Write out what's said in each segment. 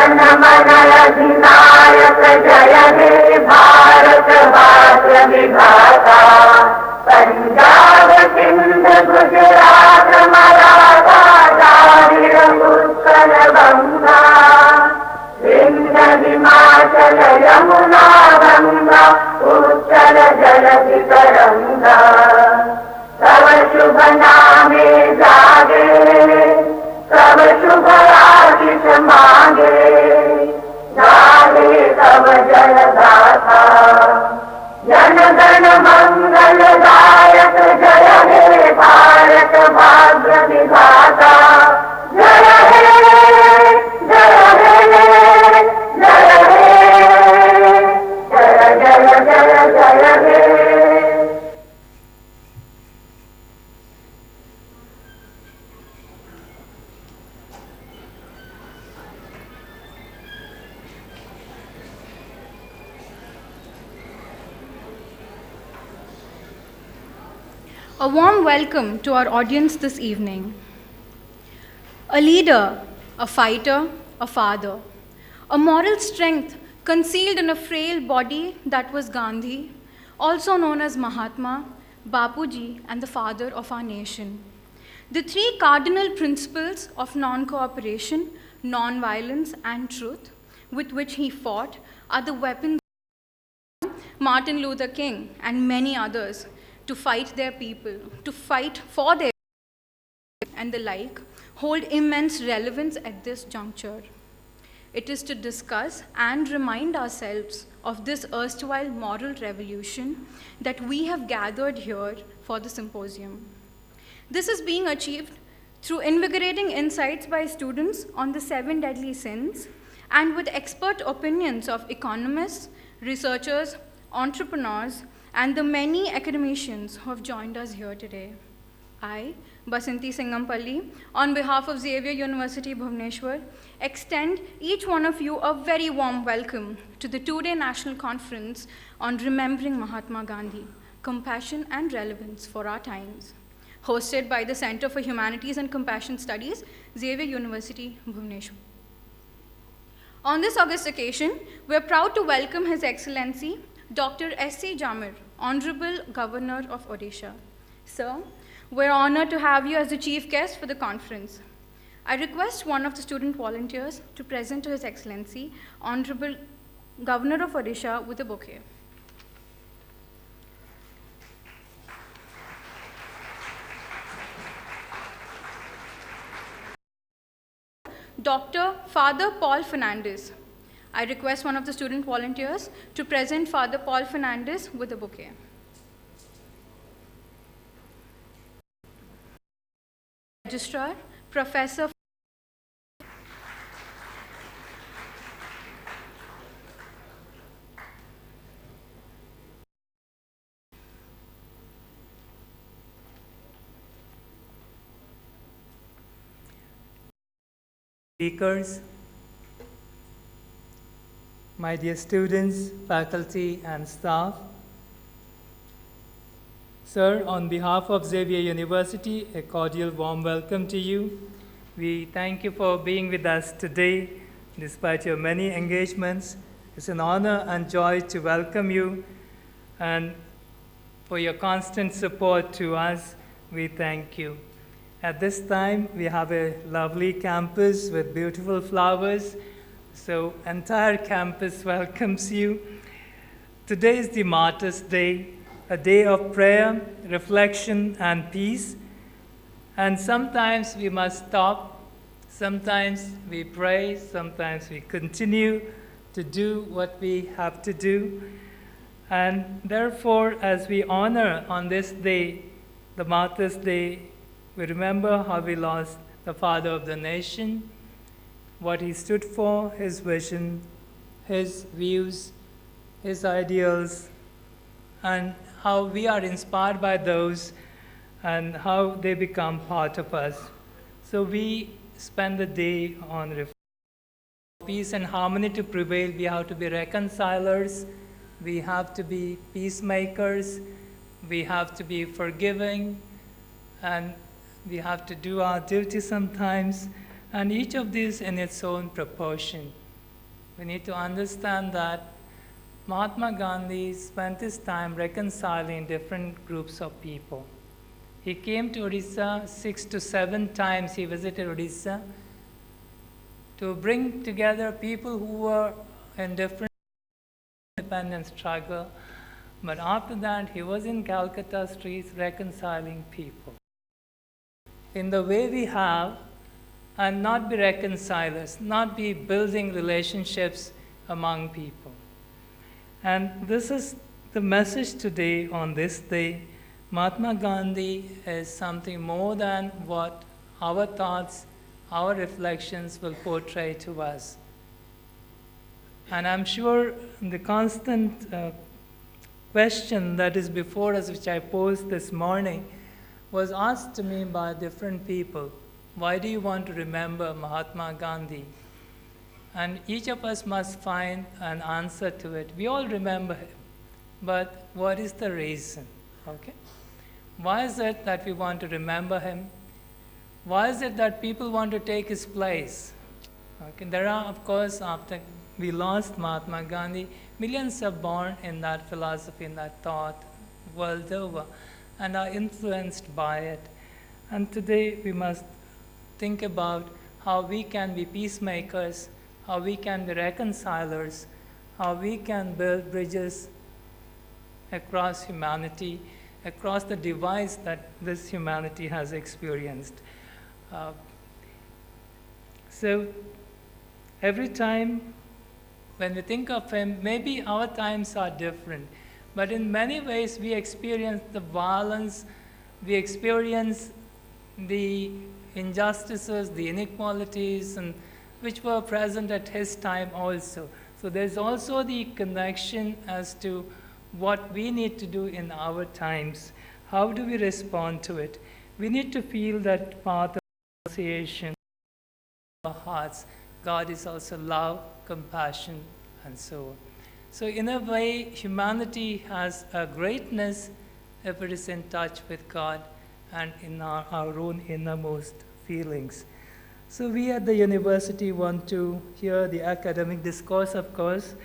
जनगणमनधिनायक जय हे भारत भाग्य विधाता पंजाब सिंध गुजरात मराठा द्राविड़ उत्कल गंगा विंध्य हिमाचल यमुना गंगा उत्कल जलधि तरंगा तव शुभ नामे जागे तब शुभ आशीष मांगे गाहे तब जय गाथा जनगण मंगल दायक जय हे भारत भाग्य विधाता जय हे जय हे जय हे जय जय जय जय हे। A warm welcome to our audience this evening. A leader, a fighter, a father, a moral strength concealed in a frail body that was Gandhi, also known as Mahatma, Bapuji, and the father of our nation. The three cardinal principles of non-cooperation, non-violence, and truth with which he fought are the weapons of Martin Luther King and many others to fight their people, to fight for their and the like, hold immense relevance at this juncture. It is to discuss and remind ourselves of this erstwhile moral revolution that we have gathered here for the symposium. This is being achieved through invigorating insights by students on the 7 deadly sins and with expert opinions of economists, researchers, entrepreneurs, and the many academicians who have joined us here today. I, Basanti Singampalli, on behalf of Xavier University, Bhubaneswar, extend each one of you a very warm welcome to the 2-day National Conference on Remembering Mahatma Gandhi, Compassion and Relevance for Our Times, hosted by the Center for Humanities and Compassion Studies, Xavier University, Bhubaneswar. On this august occasion, we are proud to welcome His Excellency, Dr. S.C. Jamir, Honorable Governor of Odisha. Sir, we're honored to have you as the chief guest for the conference. I request one of the student volunteers to present to His Excellency, Honorable Governor of Odisha, with a bouquet. Dr. Father Paul Fernandez. I request one of the student volunteers to present Father Paul Fernandez with a bouquet. Registrar, Professor speakers, my dear students, faculty, and staff. Sir, on behalf of Xavier University, a cordial warm welcome to you. We thank you for being with us today, despite your many engagements. It's an honor and joy to welcome you, and for your constant support to us, we thank you. At this time, we have a lovely campus with beautiful flowers, so entire campus welcomes you. Today is the Martyrs' Day, a day of prayer, reflection, and peace. And sometimes we must stop, sometimes we pray, sometimes we continue to do what we have to do. And therefore, as we honor on this day, the Martyrs' Day, we remember how we lost the father of the nation, what he stood for, his vision, his views, his ideals, and how we are inspired by those and how they become part of us. So we spend the day on peace and harmony to prevail. We have to be reconcilers, we have to be peacemakers, we have to be forgiving, and we have to do our duty sometimes, and each of these in its own proportion. We need to understand that Mahatma Gandhi spent his time reconciling different groups of people. He came to Odisha 6 to 7 times. He visited Odisha to bring together people who were in different independence struggle. But after that, he was in Calcutta streets reconciling people in the way we have, and not be reconcilers, not be building relationships among people. And this is the message today on this day. Mahatma Gandhi is something more than what our thoughts, our reflections will portray to us. And I'm sure the constant question that is before us, which I posed this morning, was asked to me by different people. Why do you want to remember Mahatma Gandhi? And each of us must find an answer to it. We all remember him, but what is the reason? Okay? Why is it that we want to remember him? Why is it that people want to take his place? Okay, there are, of course, after we lost Mahatma Gandhi, millions are born in that philosophy, in that thought, world over, and are influenced by it. And today we must think about how we can be peacemakers, how we can be reconcilers, how we can build bridges across humanity, across the divides that this humanity has experienced. So every time when we think of him, maybe our times are different, but in many ways we experience the violence, we experience the injustices, the inequalities, and which were present at his time also. So there's also the connection as to what we need to do in our times. How do we respond to it? We need to feel that path of association in our hearts. God is also love, compassion, and so on. So in a way, humanity has a greatness if it is in touch with God and in our own innermost feelings. So we at the university want to hear the academic discourse, of course,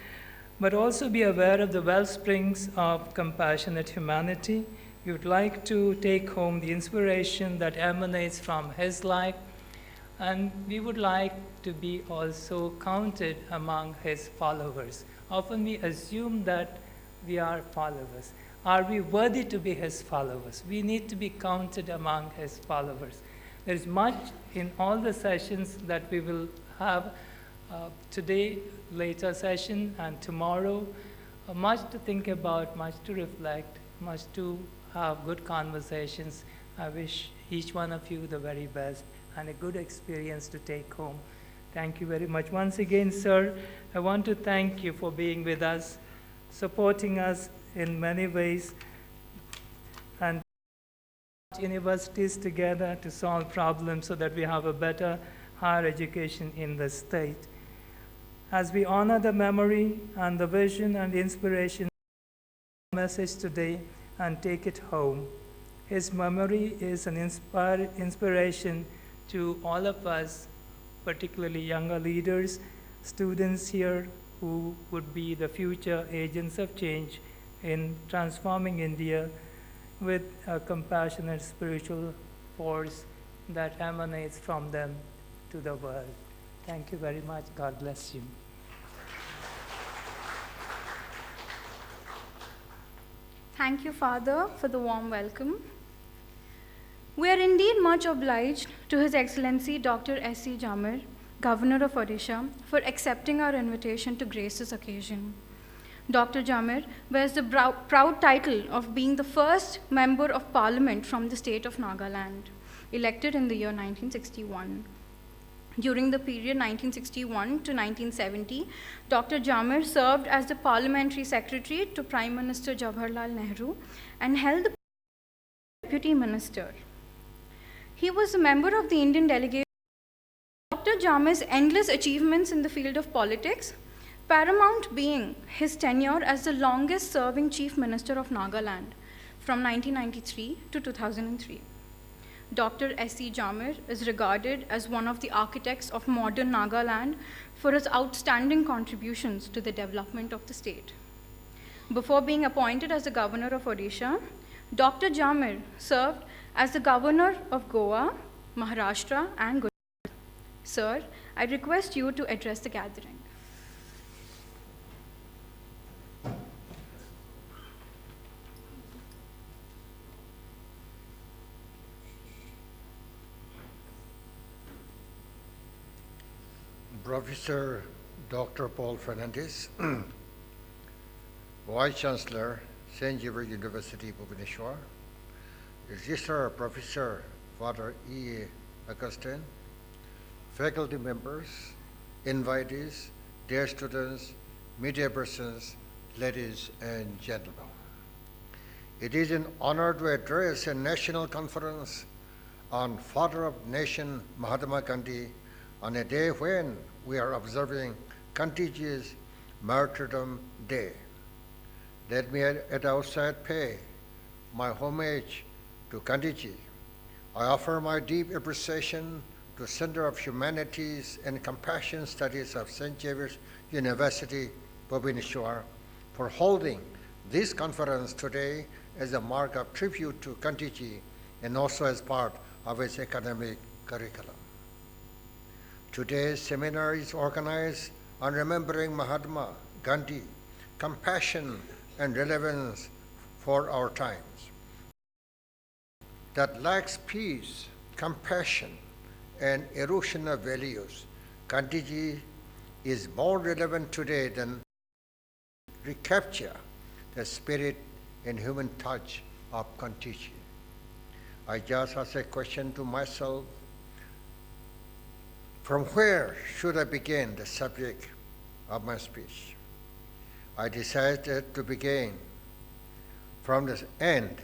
but also be aware of the wellsprings of compassionate humanity. We would like to take home the inspiration that emanates from his life, and we would like to be also counted among his followers. Often we assume that we are followers. Are we worthy to be his followers? We need to be counted among his followers. There is much in all the sessions that we will have today, later session, and tomorrow. Much to think about, much to reflect, much to have good conversations. I wish each one of you the very best and a good experience to take home. Thank you very much. Once again, sir, I want to thank you for being with us, supporting us in many ways, and universities together to solve problems so that we have a better higher education in the state. As we honor the memory and the vision and the inspiration message today and take it home, his memory is an inspiration to all of us, particularly younger leaders, students here who would be the future agents of change in transforming India with a compassionate spiritual force that emanates from them to the world. Thank you very much. God bless you. Thank you, Father, for the warm welcome. We are indeed much obliged to His Excellency Dr. S.C. Jamir, Governor of Odisha, for accepting our invitation to grace this occasion. Dr. Jamir wears the proud title of being the first member of parliament from the state of Nagaland, elected in the year 1961. During the period 1961 to 1970, Dr. Jamir served as the parliamentary secretary to Prime Minister Jawaharlal Nehru and held the deputy minister. He was a member of the Indian delegation. Dr. Jamir's endless achievements in the field of politics, paramount being his tenure as the longest serving Chief Minister of Nagaland from 1993 to 2003. Dr. S.C. Jamir is regarded as one of the architects of modern Nagaland for his outstanding contributions to the development of the state. Before being appointed as the governor of Odisha, Dr. Jamir served as the governor of Goa, Maharashtra, and Gujarat. Sir, I request you to address the gathering. Professor Dr. Paul Fernandez, Vice Chancellor, St. Xavier University, Bhubaneswar, Registrar Professor Father E. Augustine, faculty members, invitees, dear students, media persons, ladies and gentlemen. It is an honor to address a national conference on Father of Nation Mahatma Gandhi on a day when we are observing Gandhiji's Martyrdom Day. Let me at the outset pay my homage to Gandhiji. I offer my deep appreciation to Center of Humanities and Compassion Studies of St. Xavier's University, Bhubaneswar, for holding this conference today as a mark of tribute to Gandhiji and also as part of its academic curriculum. Today's seminar is organized on remembering Mahatma Gandhi, compassion and relevance for our times. That lacks peace, compassion, and erosion of values, Gandhiji is more relevant today than recapture the spirit and human touch of Gandhiji. I just ask a question to myself: from where should I begin the subject of my speech? I decided to begin from the end.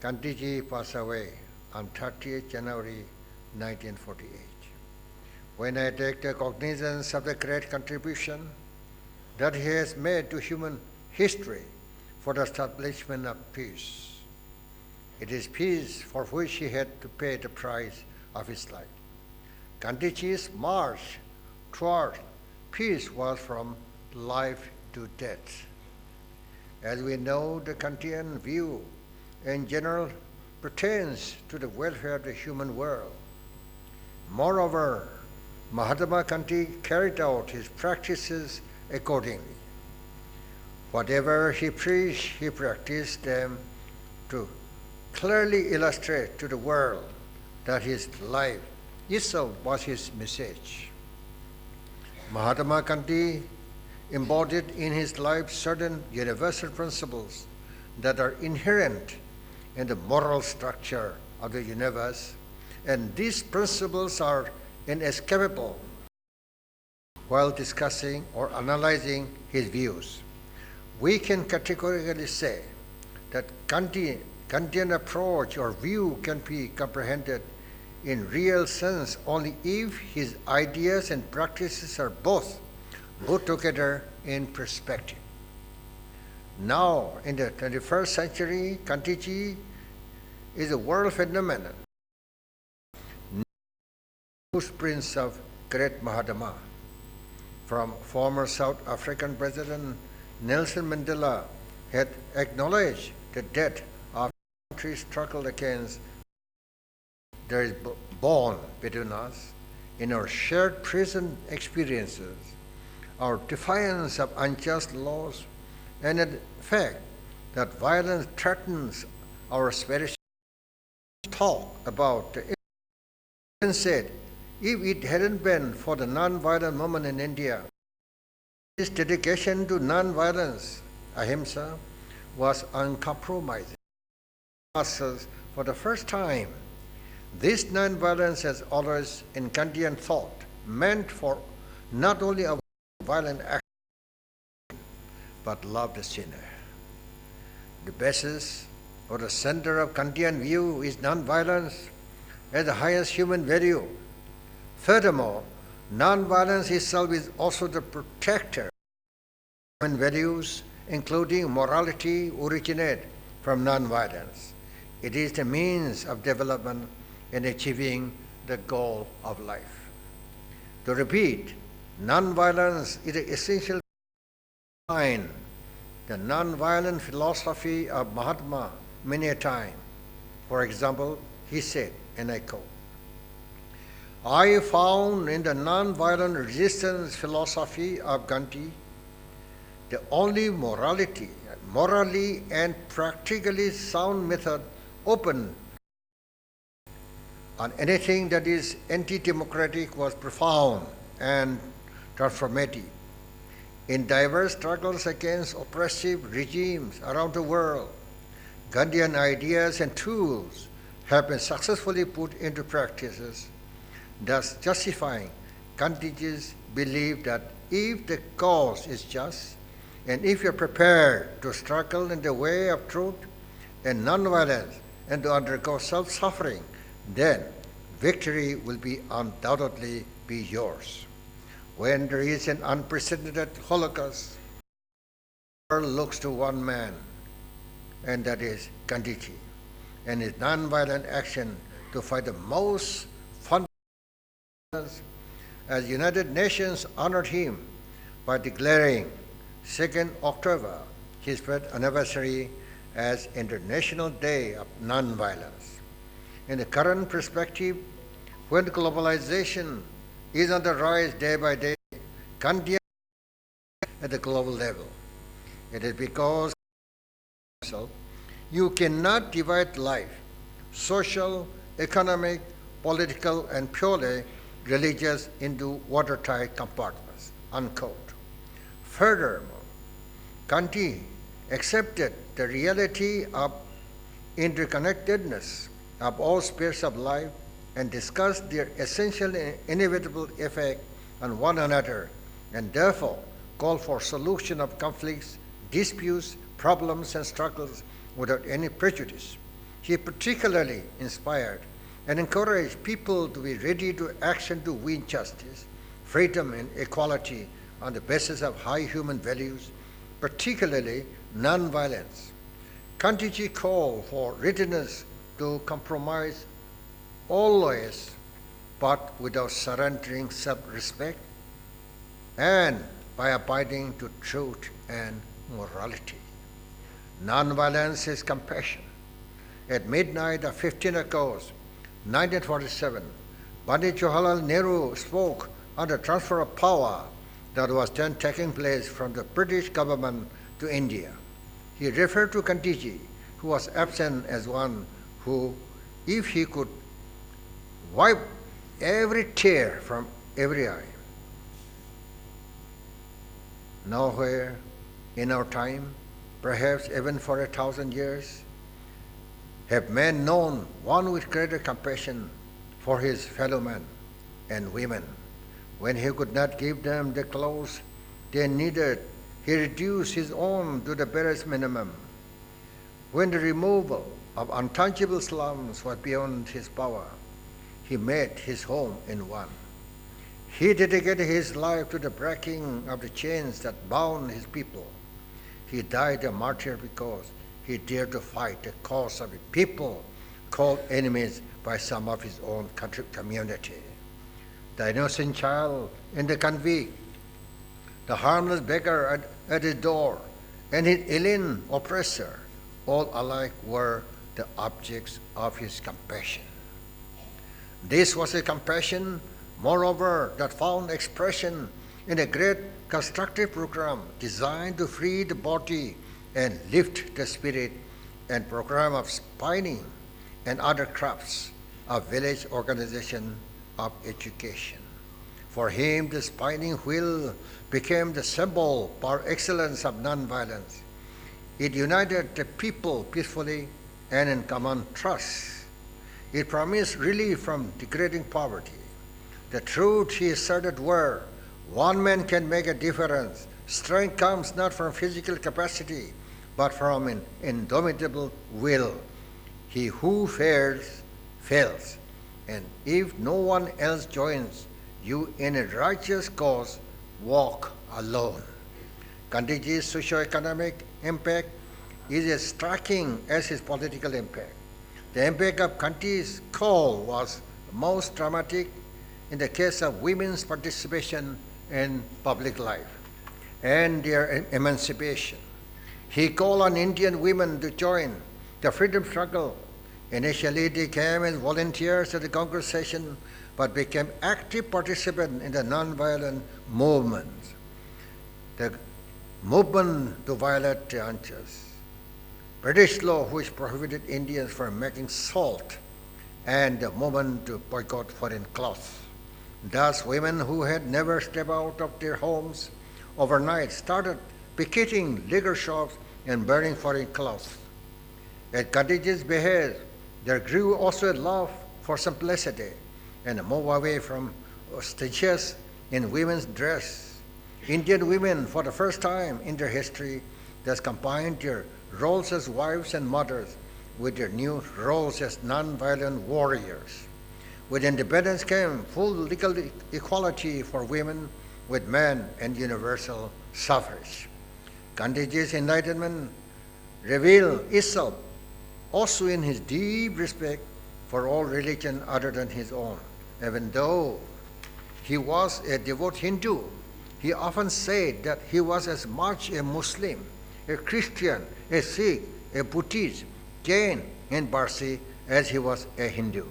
Gandhiji passed away on 30th January 1948. When I take the cognizance of the great contribution that he has made to human history for the establishment of peace, it is peace for which he had to pay the price of his life. Gandhiji's march toward peace was from life to death. As we know, the Kantian view in general pertains to the welfare of the human world. Moreover, Mahatma Gandhi carried out his practices accordingly. Whatever he preached, he practiced them to clearly illustrate to the world that his life itself was his message. Mahatma Gandhi embodied in his life certain universal principles that are inherent in the moral structure of the universe, and these principles are inescapable while discussing or analyzing his views. We can categorically say that Kantian approach or view can be comprehended in real sense only if his ideas and practices are both put together in perspective. Now, in the 21st century, Gandhiji is a world phenomenon, footprints of great Mahatma. From former South African President Nelson Mandela had acknowledged the death of the country's struggle against. There is bond between us in our shared present experiences, our defiance of unjust laws, and the fact that violence threatens our spiritual talk about the and said, if it hadn't been for the non-violent movement in India, his dedication to non-violence, ahimsa, was uncompromising. For the first time, this non-violence has always, in Kantian thought, meant for not only a violent action, but love the sinner. The basis or the center of Kantian view is non-violence as the highest human value. Furthermore, non-violence itself is also the protector of human values, including morality, originate from non-violence. It is the means of development in achieving the goal of life. To repeat, non-violence is essential to find the non-violent philosophy of Mahatma many a time. For example, he said, and I quote, "I found in the non-violent resistance philosophy of Gandhi the only morally and practically sound method open on anything that is anti-democratic was profound and transformative. In diverse struggles against oppressive regimes around the world, Gandhian ideas and tools have been successfully put into practices, thus justifying Gandhiji's belief that if the cause is just, and if you're prepared to struggle in the way of truth and nonviolence and to undergo self-suffering, then victory will be undoubtedly be yours. When there is an unprecedented Holocaust, the world looks to one man, and that is Gandhiji, and his nonviolent action to fight the most fundamental. As United Nations honored him by declaring 2nd October, his birth anniversary, as International Day of Nonviolence. In the current perspective, when globalization is on the rise day by day, Gandhi at the global level, it is because you cannot divide life, social, economic, political, and purely religious into watertight compartments, unquote. Furthermore, Gandhi accepted the reality of interconnectedness of all spheres of life and discussed their essential and inevitable effect on one another, and therefore called for solution of conflicts, disputes, problems, and struggles without any prejudice. He particularly inspired and encouraged people to be ready to action to win justice, freedom, and equality on the basis of high human values, particularly nonviolence. Gandhiji called for readiness to compromise always, but without surrendering self-respect and by abiding to truth and morality. Nonviolence is compassion. At midnight of 15 August 1947, Pandit Jawaharlal Nehru spoke on the transfer of power that was then taking place from the British government to India. He referred to Gandhiji, who was absent, as one who, if he could wipe every tear from every eye, nowhere in our time, perhaps even for 1,000 years, have men known one with greater compassion for his fellow men and women. When he could not give them the clothes they needed, he reduced his own to the barest minimum. When the removal of untouchable slums was beyond his power, he made his home in one. He dedicated his life to the breaking of the chains that bound his people. He died a martyr because he dared to fight the cause of a people called enemies by some of his own country community. The innocent child in the convict, the harmless beggar at his door, and his alien oppressor, all alike were the objects of his compassion. This was a compassion, moreover, that found expression in a great constructive program designed to free the body and lift the spirit, and program of spinning and other crafts of village organization of education. For him, the spinning wheel became the symbol par excellence of nonviolence. It united the people peacefully and in common trust. It promised relief from degrading poverty. The truth he asserted were, one man can make a difference. Strength comes not from physical capacity, but from an indomitable will. He who fails, fails. And if no one else joins you in a righteous cause, walk alone. Gandhiji's socio-economic impact is as striking as his political impact. The impact of Gandhi's call was most dramatic in the case of women's participation in public life and their emancipation. He called on Indian women to join the freedom struggle. Initially, they came as volunteers at the Congress session, but became active participants in the non-violent movement. The movement to violate the unjust British law which prohibited Indians from making salt, and the movement to boycott foreign cloths. Thus, women who had never stepped out of their homes overnight started picketing liquor shops and burning foreign clothes. At Gandhiji's behest, there grew also a love for simplicity and a move away from ostentatious in women's dress. Indian women, for the first time in their history, thus combined their roles as wives and mothers with their new roles as non-violent warriors. With independence came full legal equality for women with men and universal suffrage. Gandhiji's enlightenment revealed itself also in his deep respect for all religion other than his own. Even though he was a devout Hindu, he often said that he was as much a Muslim, a Christian, a Sikh, a Buddhist, Jain, and Parsi as he was a Hindu.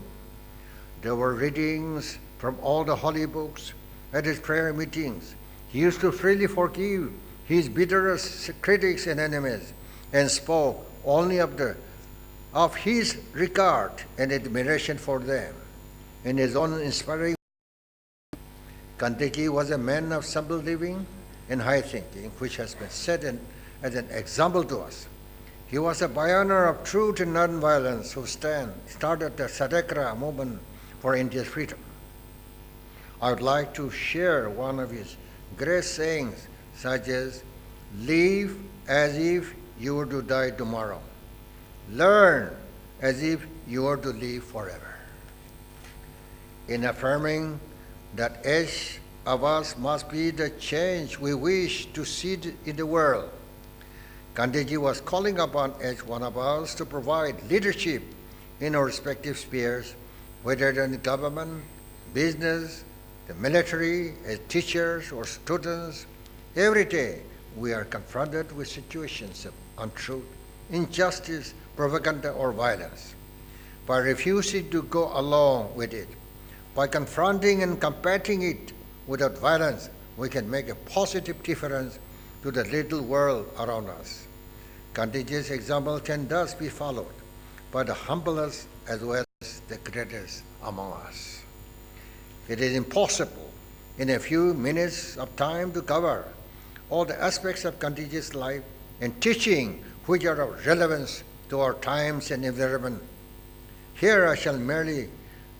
There were readings from all the holy books at his prayer meetings. He used to freely forgive his bitterest critics and enemies and spoke only of his regard and admiration for them. In his own inspiring, Gandhiji was a man of simple living and high thinking, which has been set as an example to us. He was a pioneer of truth and nonviolence who started the Satyagraha movement for India's freedom. I would like to share one of his great sayings, such as, "Live as if you were to die tomorrow. Learn as if you were to live forever." In affirming that each of us must be the change we wish to see in the world, Gandhiji was calling upon each one of us to provide leadership in our respective spheres, whether in government, business, the military, as teachers or students. Every day we are confronted with situations of untruth, injustice, propaganda, or violence. By refusing to go along with it, by confronting and combating it without violence, we can make a positive difference to the little world around us. Gandhiji's example can thus be followed by the humblest as well as the greatest among us. It is impossible in a few minutes of time to cover all the aspects of Gandhiji's life and teaching which are of relevance to our times and environment. Here I shall merely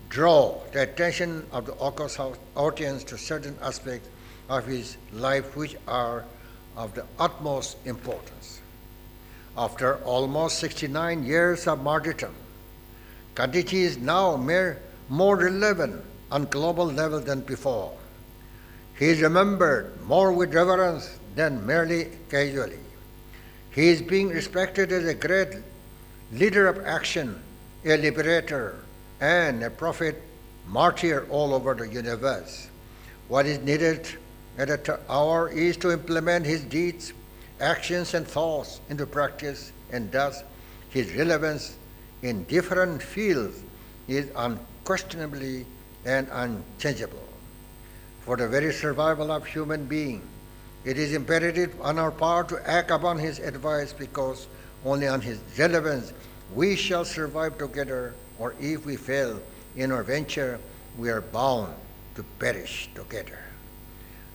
draw the attention of the august audience to certain aspects of his life which are of the utmost importance. After almost 69 years of martyrdom, Gandhiji is now more relevant on global level than before. He is remembered more with reverence than merely casually. He is being respected as a great leader of action, a liberator, and a prophet martyr all over the universe. What is needed at that hour is to implement his deeds, actions, and thoughts into practice, and thus his relevance in different fields is unquestionably and unchangeable. For the very survival of human being, it is imperative on our part to act upon his advice, because only on his relevance we shall survive together, or if we fail in our venture, we are bound to perish together.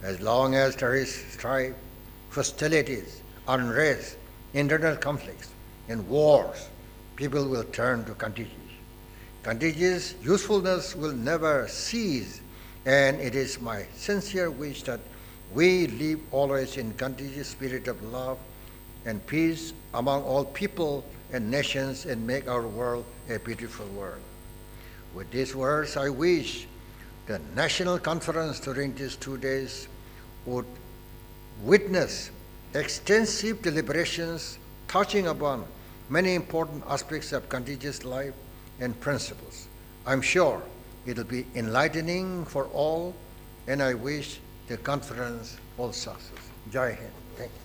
As long as there is strife, hostilities, unrest, internal conflicts, and wars, people will turn to Gandhiji. Gandhiji's usefulness will never cease, and it is my sincere wish that we live always in Gandhiji's spirit of love and peace among all people and nations, and make our world a beautiful world. With these words, I wish the National Conference during these 2 days would witness extensive deliberations touching upon many important aspects of Gandhiji's life, and principles. I'm sure it'll be enlightening for all, and I wish the conference all success. Jai Hind. Thank you.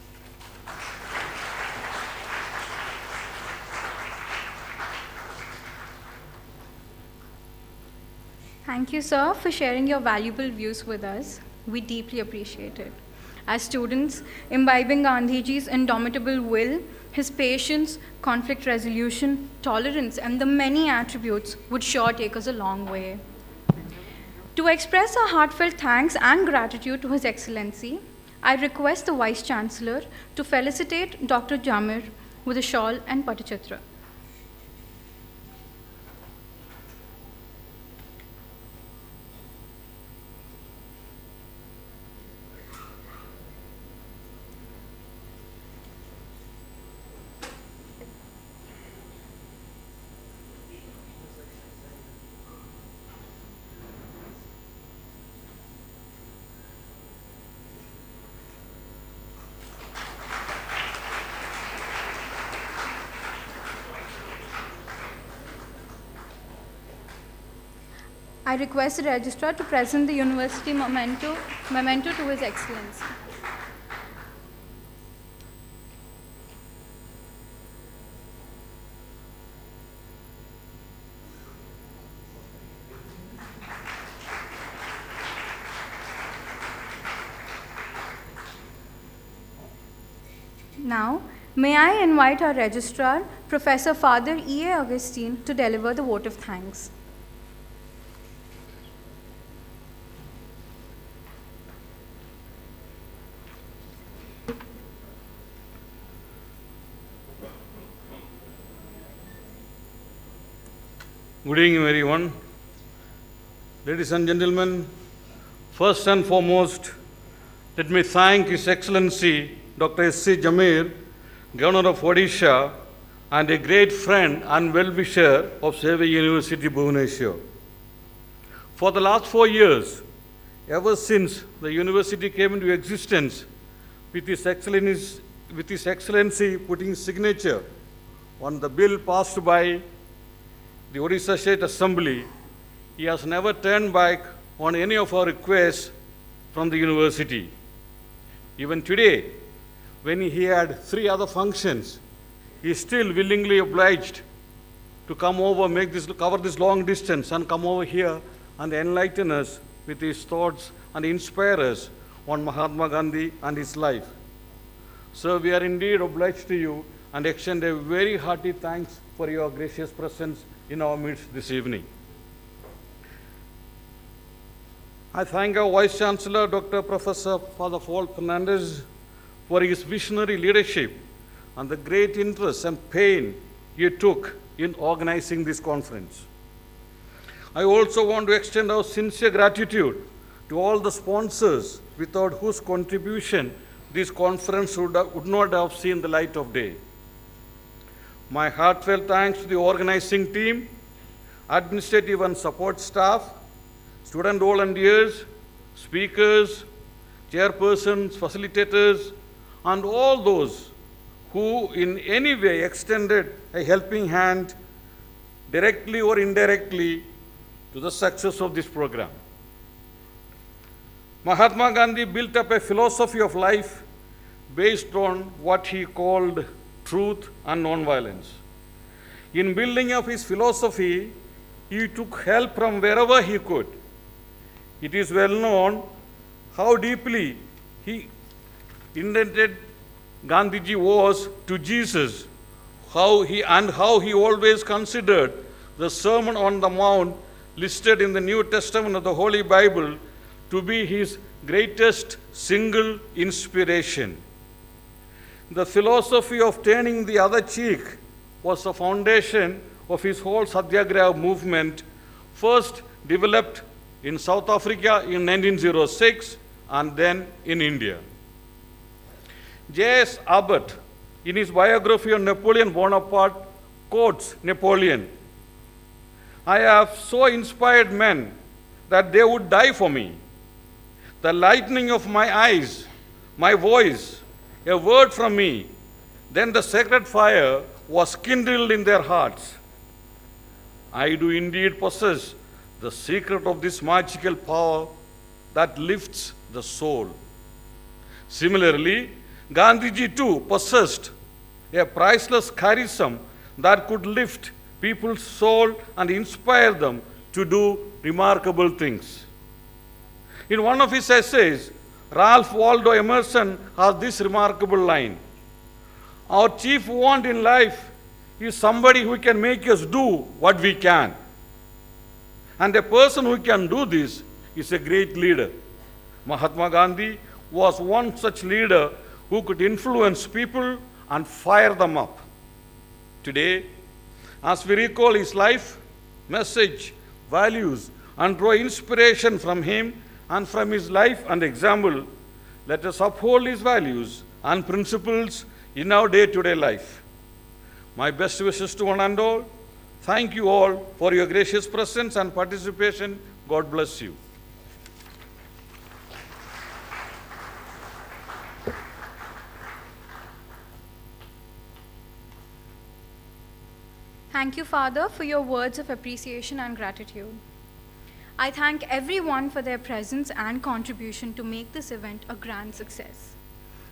Thank you, sir, for sharing your valuable views with us. We deeply appreciate it. As students, imbibing Gandhiji's indomitable will, his patience, conflict resolution, tolerance, and the many attributes would sure take us a long way. To express our heartfelt thanks and gratitude to His Excellency, I request the Vice Chancellor to felicitate Dr. Jamir with a shawl and patachatra. I request the Registrar to present the University memento to His Excellency. Now, may I invite our Registrar, Professor Father E.A. Augustine, to deliver the vote of thanks. Good evening, everyone. Ladies and gentlemen, first and foremost, let me thank His Excellency Dr. S.C. Jamir, Governor of Odisha, and a great friend and well-wisher of XAVIER University, Bhubaneswar. For the last 4 years, ever since the university came into existence, with His Excellency putting signature on the bill passed by the Odisha State Assembly, he has never turned back on any of our requests from the university. Even today, when he had 3 other functions, he is still willingly obliged to come over, cover this long distance and come over here and enlighten us with his thoughts and inspire us on Mahatma Gandhi and his life. Sir, we are indeed obliged to you and extend a very hearty thanks for your gracious presence in our midst this evening. I thank our Vice Chancellor, Dr. Professor Father Paul Fernandez, for his visionary leadership and the great interest and pain he took in organizing this conference. I also want to extend our sincere gratitude to all the sponsors without whose contribution this conference would not have seen the light of day. My heartfelt thanks to the organizing team, administrative and support staff, student volunteers, speakers, chairpersons, facilitators, and all those who in any way extended a helping hand, directly or indirectly, to the success of this program. Mahatma Gandhi built up a philosophy of life based on what he called truth and non-violence. In building up his philosophy, he took help from wherever he could. It is well known how deeply he indebted Gandhiji was to Jesus, how he always considered the Sermon on the Mount listed in the New Testament of the Holy Bible to be his greatest single inspiration. The philosophy of turning the other cheek was the foundation of his whole Satyagraha movement, first developed in South Africa in 1906 and then in India. J.S. Abbott, in his biography on Napoleon Bonaparte, quotes Napoleon, "I have so inspired men that they would die for me. The lightning of my eyes, my voice, a word from me, then the sacred fire was kindled in their hearts." I do indeed possess the secret of this magical power that lifts the soul. Similarly, Gandhiji too possessed a priceless charism that could lift people's soul and inspire them to do remarkable things. In one of his essays, Ralph Waldo Emerson has this remarkable line: "Our chief want in life is somebody who can make us do what we can. And a person who can do this is a great leader." Mahatma Gandhi was one such leader who could influence people and fire them up. Today, as we recall his life, message, values, and draw inspiration from him and from his life and example, let us uphold his values and principles in our day-to-day life. My best wishes to one and all. Thank you all for your gracious presence and participation. God bless you. Thank you, Father, for your words of appreciation and gratitude. I thank everyone for their presence and contribution to make this event a grand success.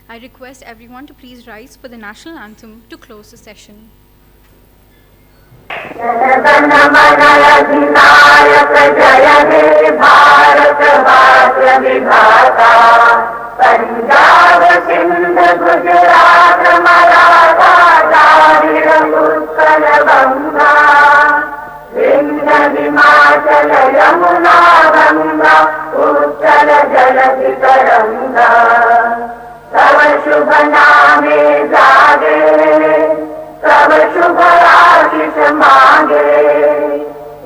I request everyone to please rise for the national anthem to close the session. जनगण मन अधिनायक जय हे भारत भाग्य विधाता पंजाब सिंध गुजरात मराठा द्राविड़ उत्कल गंगा विंध्य हिमाचल यमुना गंगा उत्कल जलधि तरंगा तव शुभ नामे जागे तब शुभ आशीष मांगे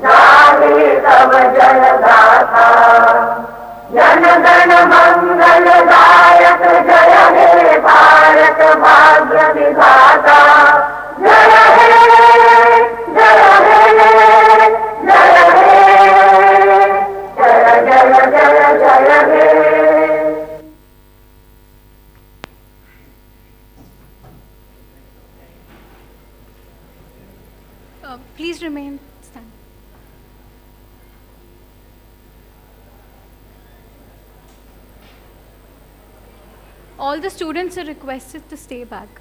गाहे तब जय गाथा जन गण मंगल दायक जय हे भारत भाग्य विधाता जय हे जय हे जय हे जय जय जय जय हे। Please remain standing. All the students are requested to stay back.